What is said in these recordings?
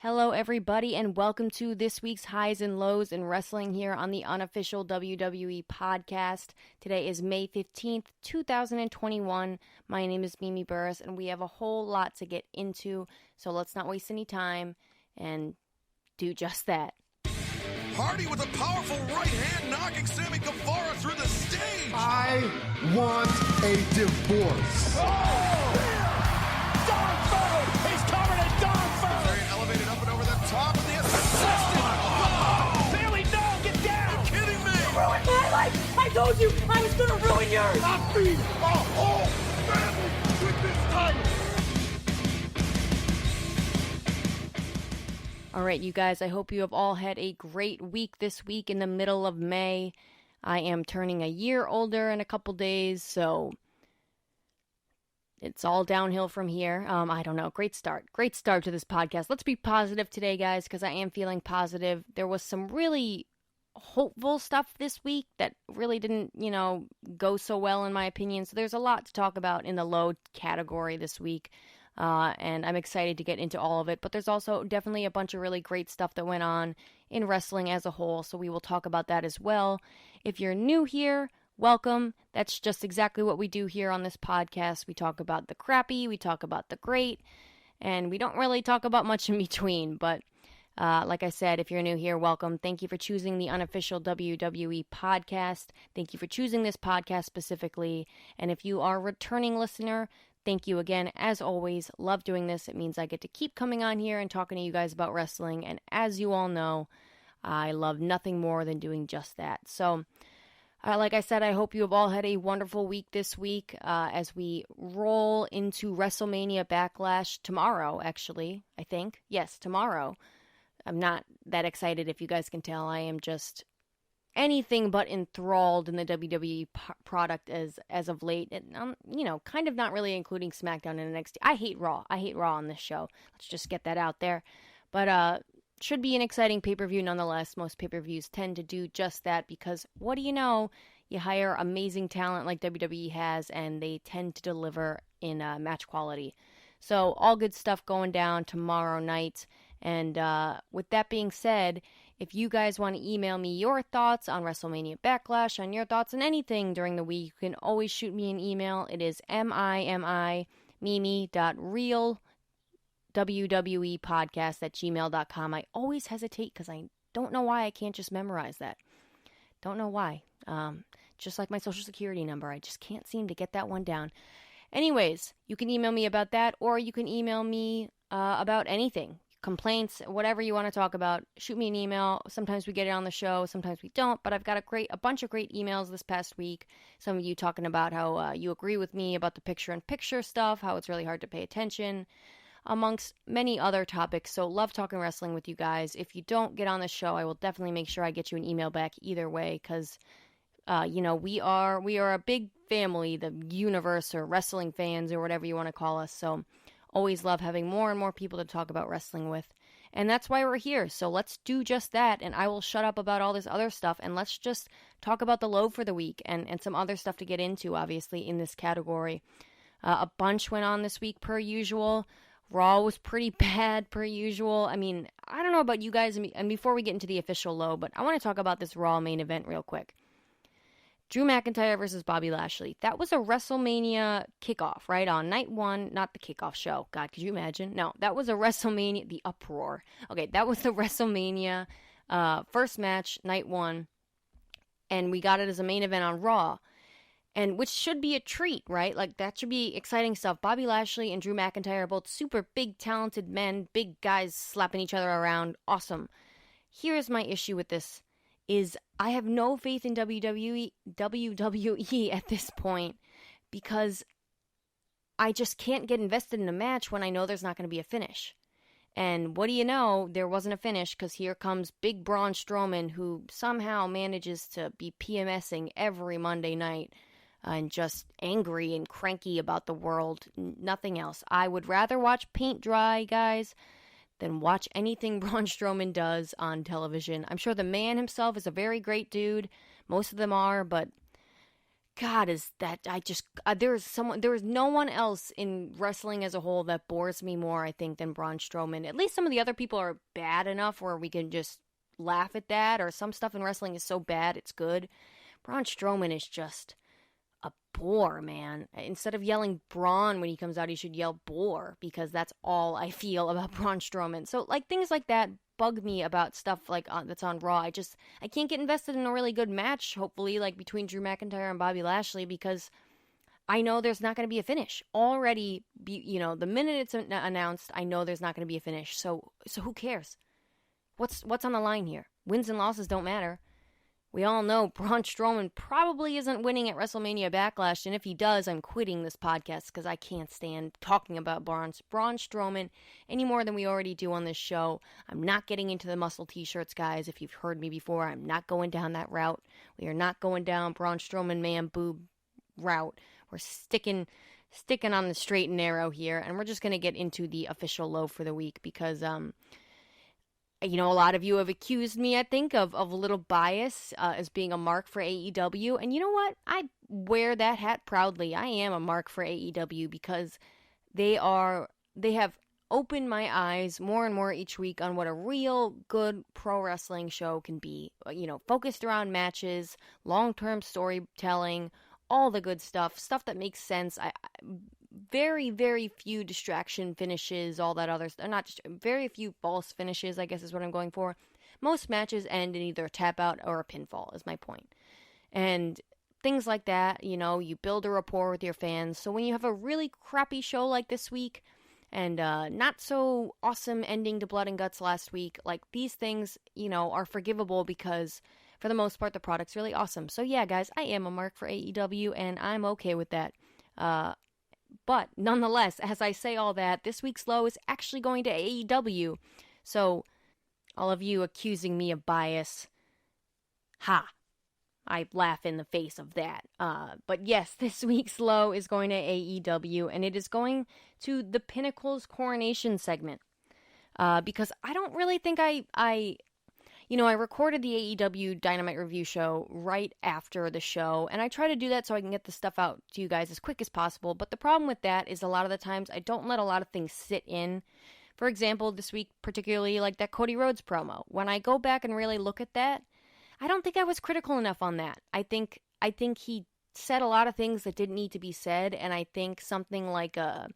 Hello, everybody, and welcome to this week's Highs and Lows in Wrestling here on the unofficial WWE podcast. Today is May 15th, 2021. My name is Mimi Burris, and we have a whole lot to get into, so let's not waste any time and do just that. Hardy with a powerful right hand knocking Sammy Guevara through the stage. I want a divorce. Elevated up and over the top of the assistant. Bailey, no, get down! You're kidding me! You ruined my life! I told you I was gonna ruin yours! I feed a whole family with this title. All right, you guys, I hope you have all had a great week this week in the middle of May. I am turning a year older in a couple days, so it's all downhill from here. I don't know. Great start to this podcast. Let's be positive today, guys, because I am feeling positive. There was some really hopeful stuff this week that really didn't, go so well in my opinion. So there's a lot to talk about in the low category this week. And I'm excited to get into all of it. But there's also definitely a bunch of really great stuff that went on in wrestling as a whole. So we will talk about that as well. If you're new here, welcome. That's just exactly what we do here on this podcast. We talk about the crappy, we talk about the great, and we don't really talk about much in between. But like I said, if you're new here, welcome. Thank you for choosing the unofficial WWE podcast. Thank you for choosing this podcast specifically. And if you are a returning listener, thank you again. As always, love doing this. It means I get to keep coming on here and talking to you guys about wrestling. And as you all know, I love nothing more than doing just that. So like I said, I hope you have all had a wonderful week this week as we roll into WrestleMania Backlash tomorrow, actually, I think. Yes, tomorrow. I'm not that excited, if you guys can tell. I am just anything but enthralled in the WWE product as of late. And kind of not really including SmackDown and NXT. I hate Raw. I hate Raw on this show. Let's just get that out there. But should be an exciting pay-per-view nonetheless. Most pay-per-views tend to do just that because, what do you know, you hire amazing talent like WWE has and they tend to deliver in match quality. So all good stuff going down tomorrow night. And with that being said, if you guys want to email me your thoughts on WrestleMania Backlash, on your thoughts on anything during the week, you can always shoot me an email. It is mimi.realwwepodcast@gmail.com. I always hesitate because I don't know why I can't just memorize that. Don't know why. Just like my social security number, I just can't seem to get that one down. Anyways, you can email me about that, or you can email me about anything. Complaints, whatever you want to talk about, shoot me an email. Sometimes we get it on the show, sometimes we don't, but I've got a bunch of great emails this past week. Some of you talking about how you agree with me about the picture-in-picture stuff, how it's really hard to pay attention, amongst many other topics. So love talking wrestling with you guys. If you don't get on the show, I will definitely make sure I get you an email back either way, because we are a big family, the universe, or wrestling fans, or whatever you want to call us. So always love having more and more people to talk about wrestling with. And that's why we're here. So let's do just that. And I will shut up about all this other stuff. And let's just talk about the low for the week and some other stuff to get into, obviously, in this category. A bunch went on this week, per usual. Raw was pretty bad, per usual. I mean, I don't know about you guys. And before we get into the official low, but I want to talk about this Raw main event real quick. Drew McIntyre versus Bobby Lashley. That was a WrestleMania kickoff, right? On night one, not the kickoff show. God, could you imagine? No, that was a WrestleMania, the uproar. Okay, that was the WrestleMania first match, night one. And we got it as a main event on Raw. And which should be a treat, right? Like, that should be exciting stuff. Bobby Lashley and Drew McIntyre are both super big, talented men, big guys slapping each other around. Awesome. Here's my issue with this. Is I have no faith in WWE at this point because I just can't get invested in a match when I know there's not going to be a finish. And what do you know? There wasn't a finish because here comes Big Braun Strowman, who somehow manages to be PMSing every Monday night and just angry and cranky about the world. Nothing else. I would rather watch paint dry, guys, than watch anything Braun Strowman does on television. I'm sure the man himself is a very great dude. Most of them are, but God, is that there is no one else in wrestling as a whole that bores me more, I think, than Braun Strowman. At least some of the other people are bad enough where we can just laugh at that, or some stuff in wrestling is so bad it's good. Braun Strowman is just a bore, man. Instead of yelling Braun when he comes out, he should yell bore, because that's all I feel about Braun Strowman. So, like, things like that bug me about stuff like that's on Raw. I can't get invested in a really good match, hopefully, like between Drew McIntyre and Bobby Lashley, because I know there's not going to be a finish. Already, the minute it's announced, I know there's not going to be a finish. So who cares? What's on the line here? Wins and losses don't matter. We all know Braun Strowman probably isn't winning at WrestleMania Backlash, and if he does, I'm quitting this podcast because I can't stand talking about Braun Strowman any more than we already do on this show. I'm not getting into the muscle t-shirts, guys. If you've heard me before, I'm not going down that route. We are not going down Braun Strowman man boob route. We're sticking on the straight and narrow here, and we're just going to get into the official low for the week because, a lot of you have accused me, I think, of a little bias as being a mark for AEW. And you know what? I wear that hat proudly. I am a mark for AEW because they have opened my eyes more and more each week on what a real good pro wrestling show can be. Focused around matches, long-term storytelling, all the good stuff that makes sense. Very, very few distraction finishes, all that other stuff. Very few false finishes, I guess is what I'm going for. Most matches end in either a tap out or a pinfall, is my point. And things like that, you build a rapport with your fans. So when you have a really crappy show like this week, and not so awesome ending to Blood and Guts last week, like these things, are forgivable because for the most part the product's really awesome. So yeah, guys, I am a mark for AEW, and I'm okay with that. But nonetheless, as I say all that, this week's low is actually going to AEW. So, all of you accusing me of bias, I laugh in the face of that. But yes, this week's low is going to AEW, and it is going to the Pinnacle's Coronation segment. Because I don't really think I recorded the AEW Dynamite review show right after the show, and I try to do that so I can get the stuff out to you guys as quick as possible, but the problem with that is a lot of the times I don't let a lot of things sit in. For example, this week, particularly like that Cody Rhodes promo. When I go back and really look at that, I don't think I was critical enough on that. I think he said a lot of things that didn't need to be said, and I think something like a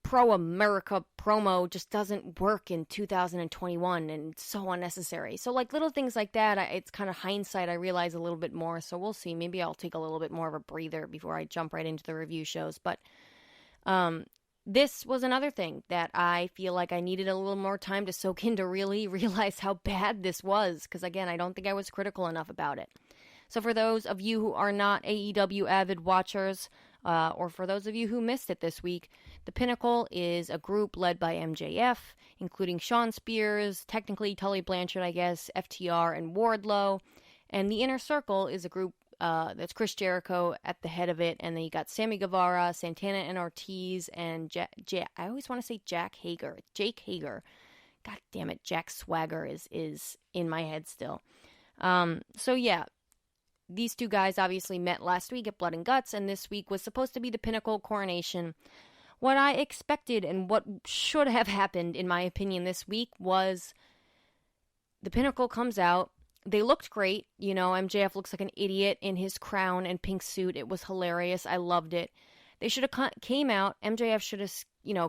pro-America promo just doesn't work in 2021, and it's so unnecessary. So, like, little things like that, it's kind of hindsight, I realize a little bit more, so we'll see. Maybe I'll take a little bit more of a breather before I jump right into the review shows, but this was another thing that I feel like I needed a little more time to soak in to really realize how bad this was, because, again, I don't think I was critical enough about it. So for those of you who are not AEW avid watchers, or for those of you who missed it this week, the Pinnacle is a group led by MJF, including Shawn Spears, technically Tully Blanchard, I guess, FTR, and Wardlow. And the Inner Circle is a group that's Chris Jericho at the head of it. And then you got Sammy Guevara, Santana and Ortiz, and I always want to say Jake Hager. God damn it, Jack Swagger is in my head still. So yeah. These two guys obviously met last week at Blood and Guts, and this week was supposed to be the Pinnacle Coronation. What I expected and what should have happened, in my opinion, this week was the Pinnacle comes out. They looked great. MJF looks like an idiot in his crown and pink suit. It was hilarious. I loved it. They should have came out. MJF should have,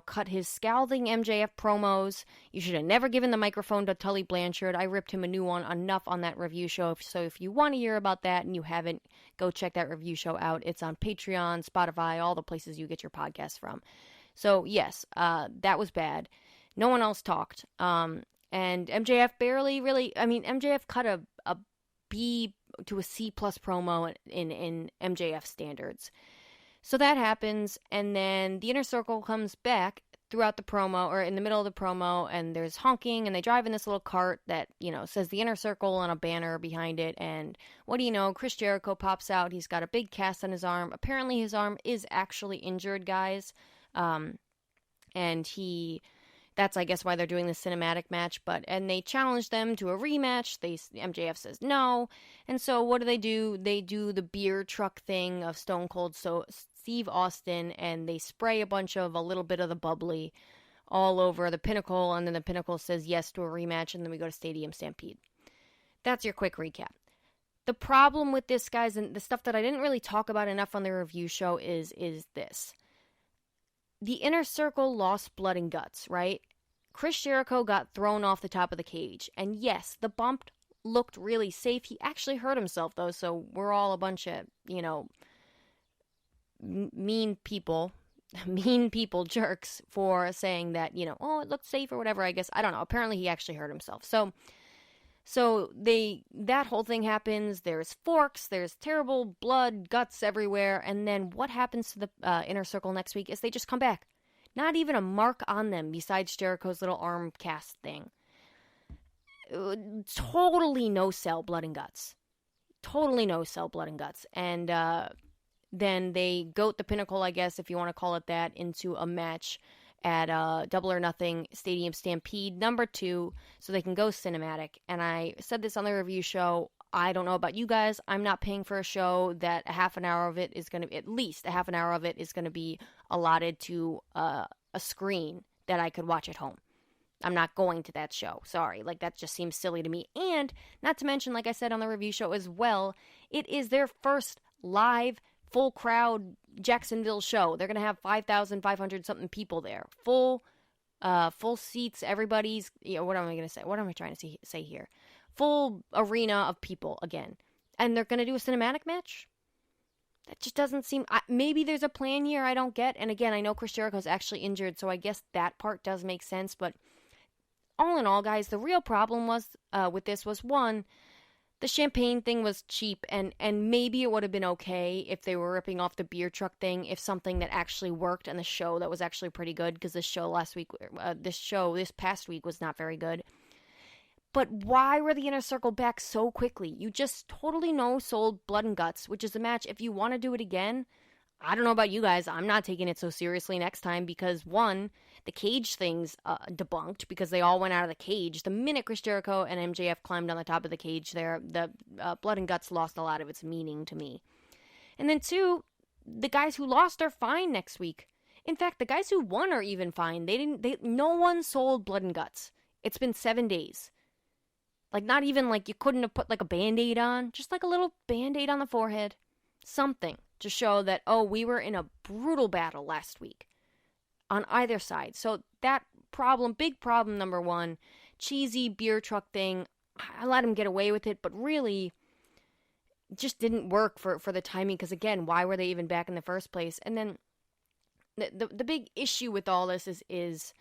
cut his scalding MJF promos. You should have never given the microphone to Tully Blanchard. I ripped him a new one enough on that review show. So if you want to hear about that and you haven't, go check that review show out. It's on Patreon, Spotify, all the places you get your podcasts from. So yes, that was bad. No one else talked. And MJF MJF cut a B to a C plus promo in MJF standards. So that happens, and then the Inner Circle comes back throughout the promo, or in the middle of the promo, and there's honking, and they drive in this little cart that, says the Inner Circle on a banner behind it, and what do you know, Chris Jericho pops out. He's got a big cast on his arm. Apparently his arm is actually injured, guys, and he That's, I guess, why they're doing the cinematic match. And they challenge them to a rematch. MJF says no. And so what do? They do the beer truck thing of Stone Cold Steve Austin, and they spray a little bit of the bubbly all over the Pinnacle, and then the Pinnacle says yes to a rematch, and then we go to Stadium Stampede. That's your quick recap. The problem with this, guys, and the stuff that I didn't really talk about enough on the review show is this. The Inner Circle lost blood and guts, right? Chris Jericho got thrown off the top of the cage. And yes, the bump looked really safe. He actually hurt himself, though, so we're all a bunch of, mean people jerks for saying that, oh, it looked safe or whatever, I guess. I don't know. Apparently he actually hurt himself. So that whole thing happens. There's forks, there's terrible blood, guts everywhere, and then what happens to the Inner Circle next week is they just come back. Not even a mark on them besides Jericho's little arm cast thing. Totally no sell blood and guts. Totally no sell blood and guts. And then they goat the Pinnacle, I guess, if you want to call it that, into a match at Double or Nothing Stadium Stampede #2 so they can go cinematic. And I said this on the review show. I don't know about you guys. I'm not paying for a show that at least a half an hour of it is going to be allotted to a screen that I could watch at home. I'm not going to that show. Sorry. That just seems silly to me. And not to mention, like I said on the review show as well, it is their first live full crowd Jacksonville show. They're going to have 5,500 something people there. Full seats. Everybody's, what am I going to say? What am I trying to say here? Full arena of people again. And they're going to do a cinematic match? That just doesn't seem, maybe there's a plan here I don't get. And again, I know Chris Jericho's actually injured, so I guess that part does make sense. But all in all, guys, the real problem with this was, one, the champagne thing was cheap, and maybe it would have been okay if they were ripping off the beer truck thing, if something that actually worked and the show that was actually pretty good, because this past week was not very good. But why were the Inner Circle back so quickly? You just totally no-sold Blood and Guts, which is a match, if you want to do it again, I don't know about you guys, I'm not taking it so seriously next time because, one, the cage thing's debunked because they all went out of the cage. The minute Chris Jericho and MJF climbed on the top of the cage there, the Blood and Guts lost a lot of its meaning to me. And then, two, the guys who lost are fine next week. In fact, the guys who won are even fine. No one sold Blood and Guts. It's been 7 days. Not even you couldn't have put a Band-Aid on. Just a little Band-Aid on the forehead. Something to show that, we were in a brutal battle last week on either side. So that big problem number one, cheesy beer truck thing, I let him get away with it, but really just didn't work for the timing because, again, why were they even back in the first place? And then the big issue with all this is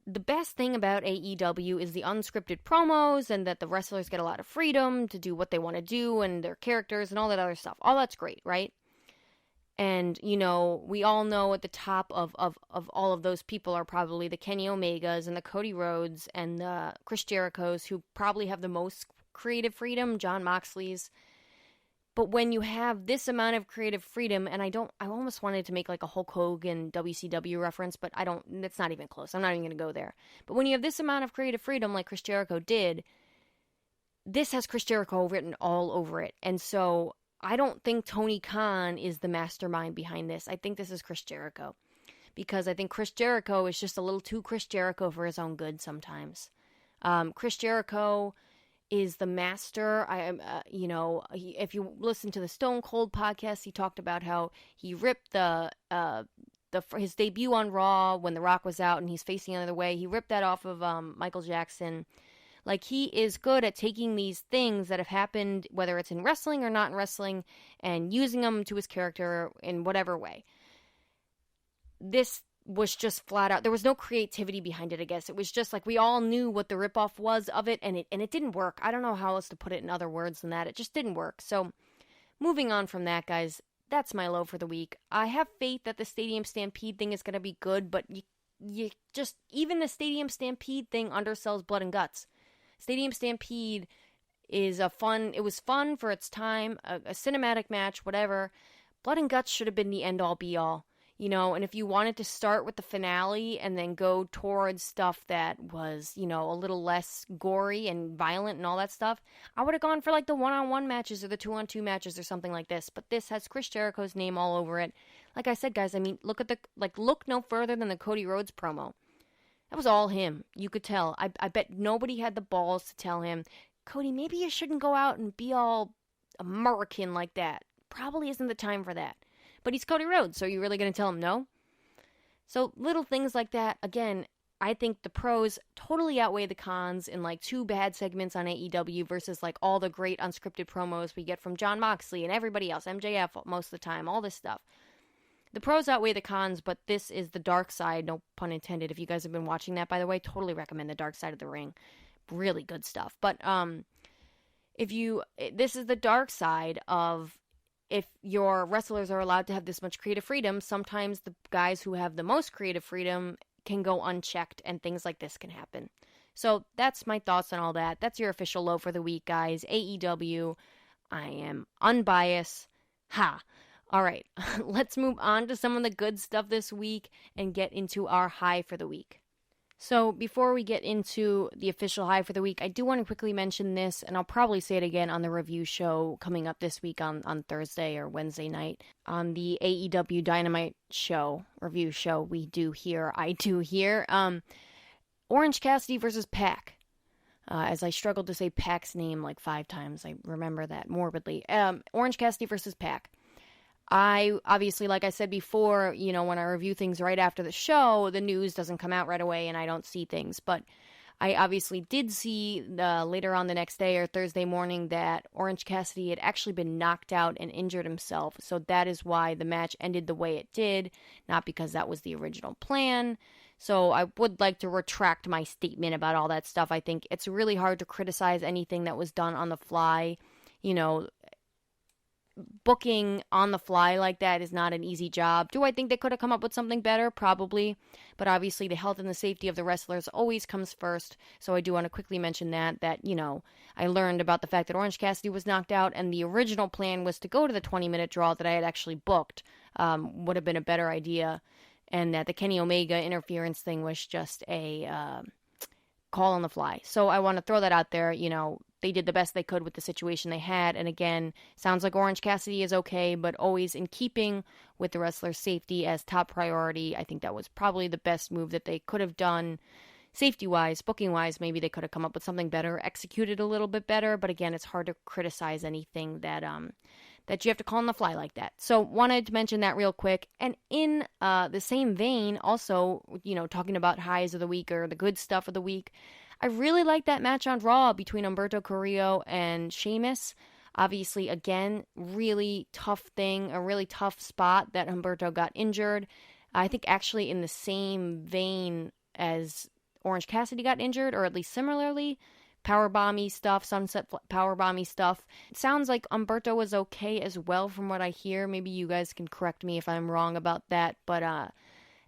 the best thing about AEW is the unscripted promos and that the wrestlers get a lot of freedom to do what they want to do and their characters and all that other stuff. All that's great, right? And, we all know at the top of all of those people are probably the Kenny Omegas and the Cody Rhodes and the Chris Jerichos who probably have the most creative freedom, Jon Moxley's. But when you have this amount of creative freedom, and I almost wanted to make a Hulk Hogan WCW reference, but it's not even close. I'm not even going to go there. But when you have this amount of creative freedom like Chris Jericho did, this has Chris Jericho written all over it. And so I don't think Tony Khan is the mastermind behind this. I think this is Chris Jericho. Because I think Chris Jericho is just a little too Chris Jericho for his own good sometimes. Chris Jericho is the master. If you listen to the Stone Cold podcast, he talked about how he ripped his debut on Raw when The Rock was out and he's facing the other way. He ripped that off of Michael Jackson. He is good at taking these things that have happened, whether it's in wrestling or not in wrestling, and using them to his character in whatever way. This was just flat out. There was no creativity behind it, I guess. It was just we all knew what the ripoff was of it, and it didn't work. I don't know how else to put it in other words than that. It just didn't work. So, moving on from that, guys, that's my low for the week. I have faith that the Stadium Stampede thing is going to be good, but you just, even the Stadium Stampede thing undersells Blood and Guts. Stadium Stampede is it was fun for its time, a cinematic match, whatever. Blood and Guts should have been the end-all, be-all. And if you wanted to start with the finale and then go towards stuff that was, a little less gory and violent and all that stuff, I would have gone for like the one-on-one matches or the two-on-two matches or something like this. But this has Chris Jericho's name all over it. Like I said, guys, look no further than the Cody Rhodes promo. That was all him. You could tell. I bet nobody had the balls to tell him, Cody, maybe you shouldn't go out and be all American like that. Probably isn't the time for that. But he's Cody Rhodes, so are you really going to tell him no? So little things like that. Again, I think the pros totally outweigh the cons in like 2 bad segments on AEW versus like all the great unscripted promos we get from Jon Moxley and everybody else, MJF most of the time, all this stuff. The pros outweigh the cons, but this is the dark side, no pun intended. If you guys have been watching that, by the way, totally recommend the Dark Side of the Ring. Really good stuff. But this is the dark side of, if your wrestlers are allowed to have this much creative freedom, sometimes the guys who have the most creative freedom can go unchecked and things like this can happen. So that's my thoughts on all that. That's your official low for the week, guys. AEW. I am unbiased. Ha! All right, let's move on to some of the good stuff this week and get into our high for the week. So before we get into the official high for the week, I do want to quickly mention this, and I'll probably say it again on the review show coming up this week on Thursday or Wednesday night. On the AEW Dynamite review show I do here. Orange Cassidy versus Pac. As I struggled to say Pac's name like 5 times, I remember that morbidly. Orange Cassidy versus Pac. I, obviously, like I said before, when I review things right after the show, the news doesn't come out right away and I don't see things. But I obviously did see later on the next day or Thursday morning that Orange Cassidy had actually been knocked out and injured himself. So that is why the match ended the way it did, not because that was the original plan. So I would like to retract my statement about all that stuff. I think it's really hard to criticize anything that was done on the fly. Booking on the fly like that is not an easy job. Do I think they could have come up with something better? Probably. But obviously the health and the safety of the wrestlers always comes first. So I do want to quickly mention that I learned about the fact that Orange Cassidy was knocked out and the original plan was to go to the 20-minute draw that I had actually booked. Would have been a better idea. And that the Kenny Omega interference thing was just a call on the fly. So I want to throw that out there. They did the best they could with the situation they had. And again, sounds like Orange Cassidy is okay, but always in keeping with the wrestler's safety as top priority. I think that was probably the best move that they could have done. Safety-wise, booking-wise, maybe they could have come up with something better, executed a little bit better. But again, it's hard to criticize anything that you have to call on the fly like that. So wanted to mention that real quick. And in the same vein, also, talking about highs of the week or the good stuff of the week, I really like that match on Raw between Humberto Carrillo and Sheamus. Obviously, again, really tough thing, a really tough spot that Humberto got injured. I think actually in the same vein as Orange Cassidy got injured, or at least similarly. Powerbomby stuff, sunset powerbomby stuff. It sounds like Humberto was okay as well from what I hear. Maybe you guys can correct me if I'm wrong about that, but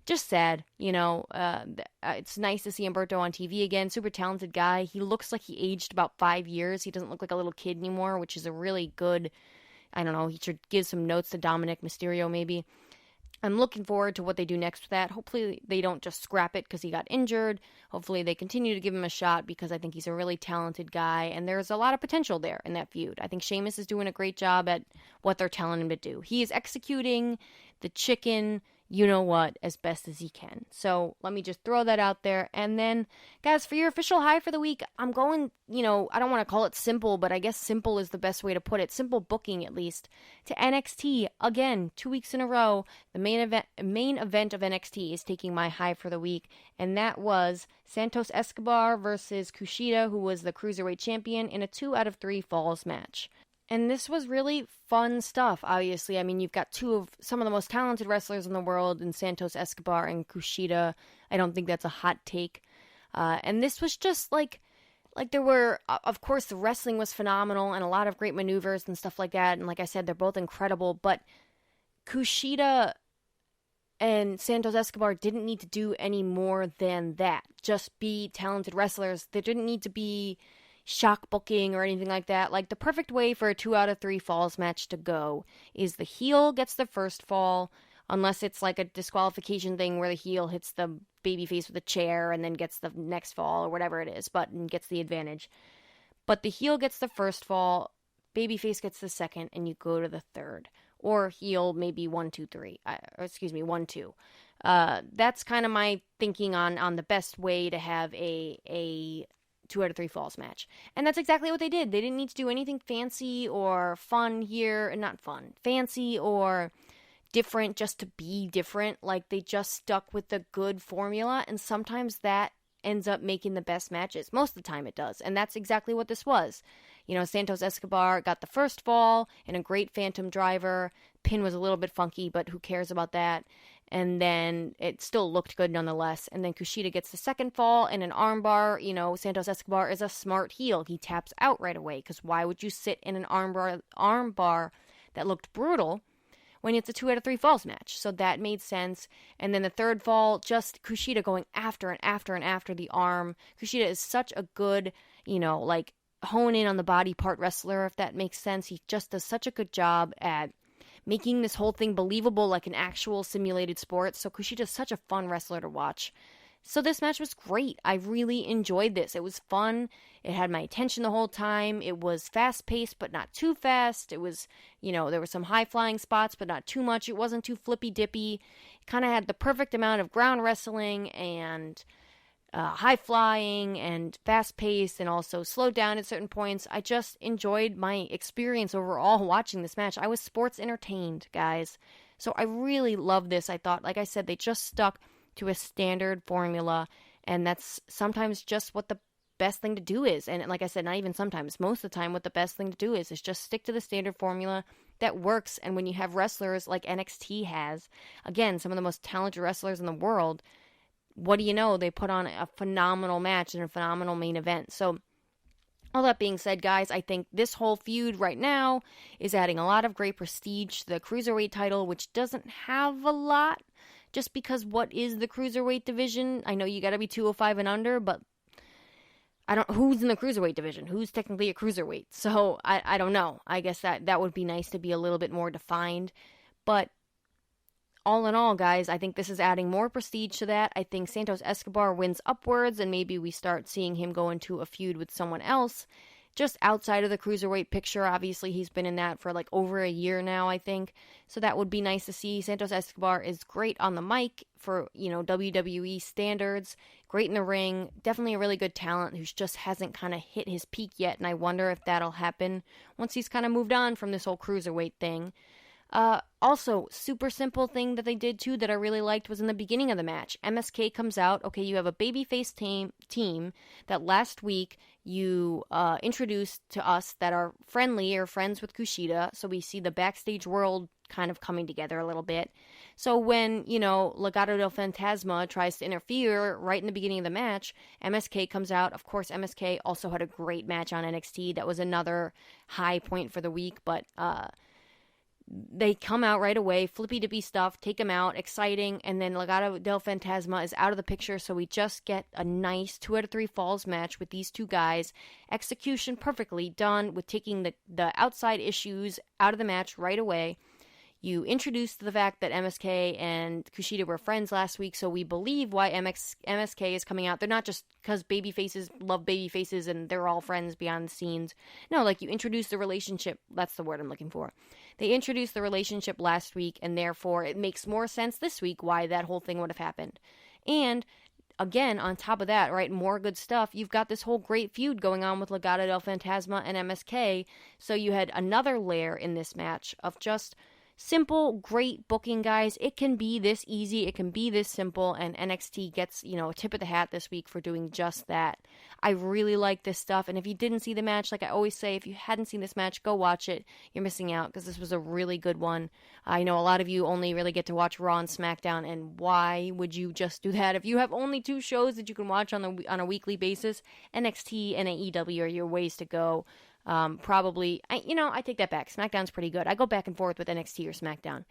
just sad, it's nice to see Humberto on TV again. Super talented guy. He looks like he aged about 5 years. He doesn't look like a little kid anymore, which is a really good, he should give some notes to Dominic Mysterio maybe. I'm looking forward to what they do next with that. Hopefully they don't just scrap it because he got injured. Hopefully they continue to give him a shot because I think he's a really talented guy and there's a lot of potential there in that feud. I think Sheamus is doing a great job at what they're telling him to do. He is executing the chicken you-know-what as best as he can. So let me just throw that out there. And then, guys, for your official high for the week, I'm going, I don't want to call it simple, but I guess simple is the best way to put it. Simple booking, at least, to NXT. Again, 2 weeks in a row, the main event of NXT is taking my high for the week. And that was Santos Escobar versus Kushida, who was the Cruiserweight Champion, in a 2 out of 3 falls match. And this was really fun stuff, obviously. I mean, you've got 2 of some of the most talented wrestlers in the world in Santos Escobar and Kushida. I don't think that's a hot take. And this was just like there were, of course, the wrestling was phenomenal and a lot of great maneuvers and stuff like that. And like I said, they're both incredible. But Kushida and Santos Escobar didn't need to do any more than that. Just be talented wrestlers. They didn't need to be shock booking or anything like that. Like, the perfect way for a 2 out of 3 falls match to go is the heel gets the first fall, unless it's like a disqualification thing where the heel hits the babyface with a chair and then gets the next fall or whatever it is, and gets the advantage. But the heel gets the first fall, babyface gets the second, and you go to the third. Or heel maybe 1, 2, 3. 1, 2. That's kind of my thinking on the best way to have a 2 out of 3 falls match. And that's exactly what they did. They didn't need to do anything fancy or fun here. Not fun. Fancy or different just to be different. Like, they just stuck with the good formula, and sometimes that ends up making the best matches. Most of the time it does. And that's exactly what this was. You know, Santos Escobar got the first fall in a great phantom driver. Pin was a little bit funky, but who cares about that? And then it still looked good nonetheless. And then Kushida gets the second fall in an armbar. You know, Santos Escobar is a smart heel. He taps out right away, because why would you sit in an armbar that looked brutal when it's a 2 out of 3 falls match? So that made sense. And then the third fall, just Kushida going after and after and after the arm. Kushida is such a good, you know, like, hone in on the body part wrestler, if that makes sense. He just does such a good job at making this whole thing believable, like an actual simulated sport. So Kushida's such a fun wrestler to watch. So this match was great. I really enjoyed this. It was fun. It had my attention the whole time. It was fast-paced, but not too fast. It was, you know, there were some high-flying spots, but not too much. It wasn't too flippy-dippy. It kind of had the perfect amount of ground wrestling and high-flying and fast-paced, and also slowed down at certain points. I just enjoyed my experience overall watching this match. I was sports entertained, guys. So I really loved this. I thought, like I said, they just stuck to a standard formula, and that's sometimes just what the best thing to do is. And like I said, not even sometimes, most of the time, what the best thing to do is just stick to the standard formula that works. And when you have wrestlers like NXT has, again, some of the most talented wrestlers in the world, what do you know? They put on a phenomenal match and a phenomenal main event. So, all that being said, guys, I think this whole feud right now is adding a lot of great prestige to the Cruiserweight title, which doesn't have a lot, just because what is the Cruiserweight division? I know you gotta be 205 and under, but who's in the Cruiserweight division? Who's technically a Cruiserweight? So, I don't know. I guess that would be nice to be a little bit more defined. But all in all, guys, I think this is adding more prestige to that. I think Santos Escobar wins upwards, and maybe we start seeing him go into a feud with someone else, just outside of the Cruiserweight picture. Obviously, he's been in that for like over a year now, I think. So that would be nice to see. Santos Escobar is great on the mic for, you know, WWE standards. Great in the ring. Definitely a really good talent who just hasn't kind of hit his peak yet, and I wonder if that'll happen once he's kind of moved on from this whole Cruiserweight thing. Also, super simple thing that they did too that I really liked was in the beginning of the match. MSK comes out. Okay, you have a babyface team that last week you introduced to us that are friendly or friends with Kushida. So we see the backstage world kind of coming together a little bit. So when, you know, Legado del Fantasma tries to interfere right in the beginning of the match, MSK comes out. Of course, MSK also had a great match on NXT. That was another high point for the week, but they come out right away, flippy-dippy stuff, take them out, exciting, and then Legado del Fantasma is out of the picture, so we just get a nice 2 out of 3 falls match with these two guys. Execution perfectly done with taking the outside issues out of the match right away. You introduced the fact that MSK and Kushida were friends last week, so we believe why MSK is coming out. They're not just because babyfaces love babyfaces and they're all friends behind the scenes. No, like, you introduced the relationship. That's the word I'm looking for. They introduced the relationship last week, and therefore it makes more sense this week why that whole thing would have happened. And again, on top of that, right, more good stuff. You've got this whole great feud going on with Legado del Fantasma and MSK, so you had another layer in this match of just simple, great booking, guys. It can be this easy. It can be this simple. And NXT gets, you know, a tip of the hat this week for doing just that. I really like this stuff. And if you didn't see the match, like I always say, if you hadn't seen this match, go watch it. You're missing out because this was a really good one. I know a lot of you only really get to watch Raw and SmackDown. And why would you just do that? If you have only 2 shows that you can watch on a weekly basis, NXT and AEW are your ways to go. Probably, I take that back. SmackDown's pretty good. I go back and forth with NXT or SmackDown.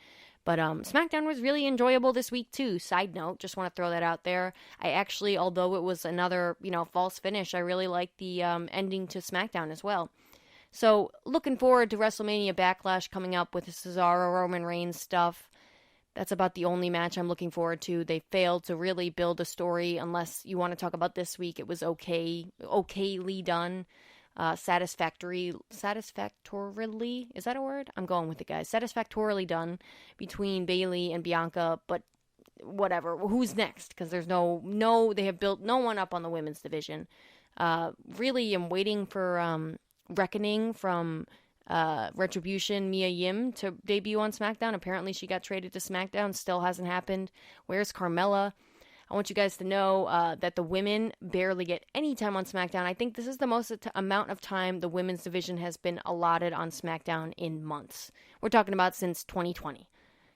But SmackDown was really enjoyable this week, too. Side note, just want to throw that out there. I actually, although it was another, false finish, I really liked the ending to SmackDown as well. So, looking forward to WrestleMania Backlash coming up with the Cesaro Roman Reigns stuff. That's about the only match I'm looking forward to. They failed to really build a story unless you want to talk about this week. It was okayly done. Satisfactorily, is that a word? I'm going with it, guys. Satisfactorily done between Bayley and Bianca, but whatever. Who's next? Because there's they have built no one up on the women's division. Really, I'm waiting for Reckoning from Retribution, Mia Yim, to debut on SmackDown. Apparently she got traded to SmackDown. Still hasn't happened. Where's Carmella? I want you guys to know that the women barely get any time on SmackDown. I think this is the most amount of time the women's division has been allotted on SmackDown in months. We're talking about since 2020.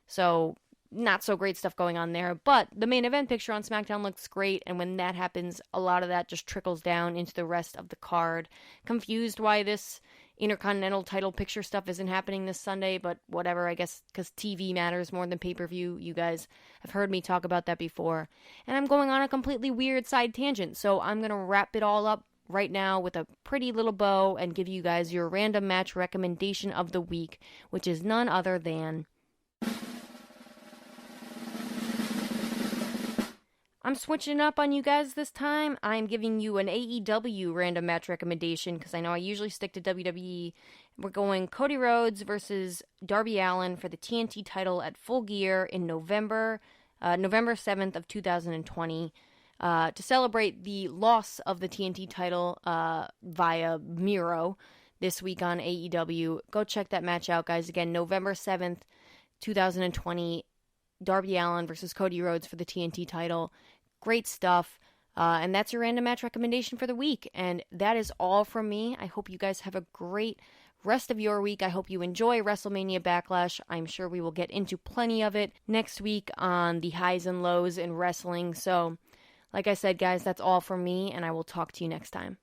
So, not so great stuff going on there. But the main event picture on SmackDown looks great, and when that happens, a lot of that just trickles down into the rest of the card. Confused why this Intercontinental title picture stuff isn't happening this Sunday, but whatever, I guess, because TV matters more than pay-per-view. You guys have heard me talk about that before. And I'm going on a completely weird side tangent, so I'm going to wrap it all up right now with a pretty little bow and give you guys your random match recommendation of the week, which is none other than... I'm switching up on you guys this time. I'm giving you an AEW random match recommendation because I know I usually stick to WWE. We're going Cody Rhodes versus Darby Allin for the TNT title at Full Gear in November 7th of 2020 to celebrate the loss of the TNT title via Miro this week on AEW. Go check that match out, guys. Again, November 7th, 2020. Darby Allin versus Cody Rhodes for the TNT title. Great stuff. And that's your random match recommendation for the week. And that is all from me. I hope you guys have a great rest of your week. I hope you enjoy WrestleMania Backlash. I'm sure we will get into plenty of it next week on the highs and lows in wrestling. So, like I said, guys, that's all from me, and I will talk to you next time.